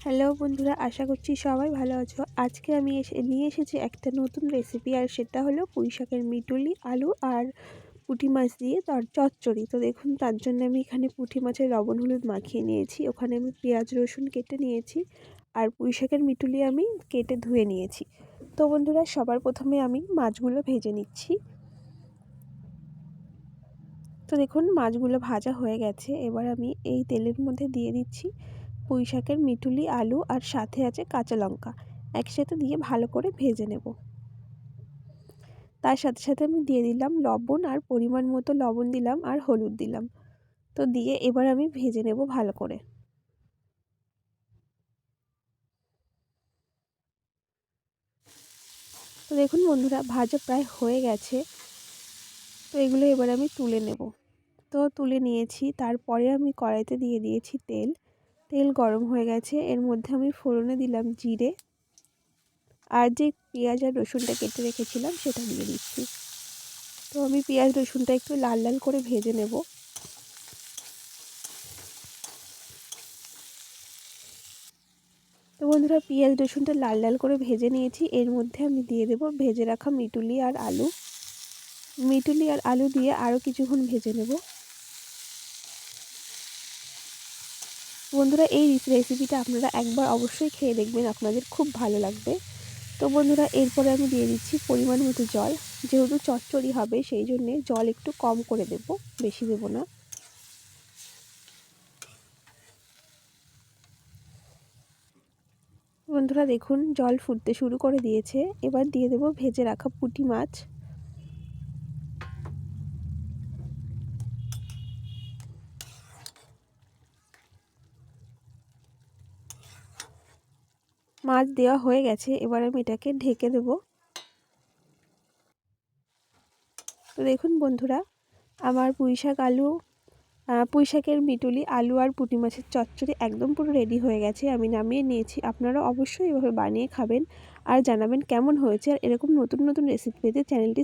Hello বন্ধুরা, আশা করছি সবাই ভালো আছো। আজকে আমি নিয়ে এসেছি একটা নতুন রেসিপি, আর সেটা হলো পুঁইশাকের মিটুলি, আলু আর পুঁটি মাছ দিয়ে চচ্চড়ি। তো দেখুন, তার জন্য আমি এখানে পুঁটি মাছের লবণ হলুদ মাখিয়ে নিয়েছি। ওখানে আমি পেঁয়াজ রসুন কেটে নিয়েছি, আর পুঁইশাকের মিটুলি আমি কেটে ধুয়ে নিয়েছি। তো বন্ধুরা, সবার প্রথমে আমি মাছগুলো ভেজে নিচ্ছি। তো দেখুন, মাছগুলো ভাজা হয়ে গেছে। এবার আমি এই তেলের মধ্যে দিয়ে দিচ্ছি পুঁইশাকের মিটুলি, আলু আর সাথে আছে কাঁচা লঙ্কা, একসাথে দিয়ে ভালো করে ভেজে নেব। তার সাথে সাথে আমি দিয়ে দিলাম লবণ, আর পরিমাণ মতো লবণ দিলাম আর হলুদ দিলাম। তো দিয়ে এবার আমি ভেজে নেব ভালো করে। তো দেখুন বন্ধুরা, ভাজা প্রায় হয়ে গেছে। তো এগুলো এবার আমি তুলে নেব। তো তুলে নিয়েছি। তারপরে আমি কড়াইতে দিয়ে দিয়েছি তেল। তেল গরম হয়ে গেছে। এর মধ্যে আমি ফোড়নে দিলাম জিরে, আর যে পেঁয়াজ আর রসুনটা কেটে রেখেছিলাম সেটা দিয়ে দিচ্ছি। তো আমি পেঁয়াজ রসুনটা একটু লাল লাল করে ভেজে নেব। তো বন্ধুরা, পেঁয়াজ রসুনটা লাল লাল করে ভেজে নিয়েছি। এর মধ্যে আমি দিয়ে দেব ভেজে রাখা মিটুলি আর আলু। মিটুলি আর আলু দিয়ে আরও কিছুক্ষণ ভেজে নেব। বন্ধুরা, এই রেসিপিটা আপনারা একবার অবশ্যই খেয়ে দেখবেন, আপনাদের খুব ভালো লাগবে। তো বন্ধুরা, এরপরে আমি দিয়ে দিচ্ছি পরিমাণ মতো জল। যেহেতু চচ্চড়ি হবে, সেই জন্যে জল একটু কম করে দেব, বেশি দেব না। বন্ধুরা দেখুন, জল ফুটতে শুরু করে দিয়েছে। এবার দিয়ে দেব ভেজে রাখা পুঁটি মাছ। মাছ দেওয়া হয়ে গেছে। এবার আমি এটাকে ঢেকে দেব। তো দেখুন বন্ধুরা, আমার পুঁইশাকের মিটুলি, আলু আর পুঁটি মাছের চচ্চড়ি একদম পুরো রেডি হয়ে গেছে। আমি নামিয়ে নিয়েছি। আপনারা অবশ্যই এভাবে বানিয়ে খাবেন আর জানাবেন কেমন হয়েছে। আর এরকম নতুন নতুন রেসিপি পেতে চ্যানেলটি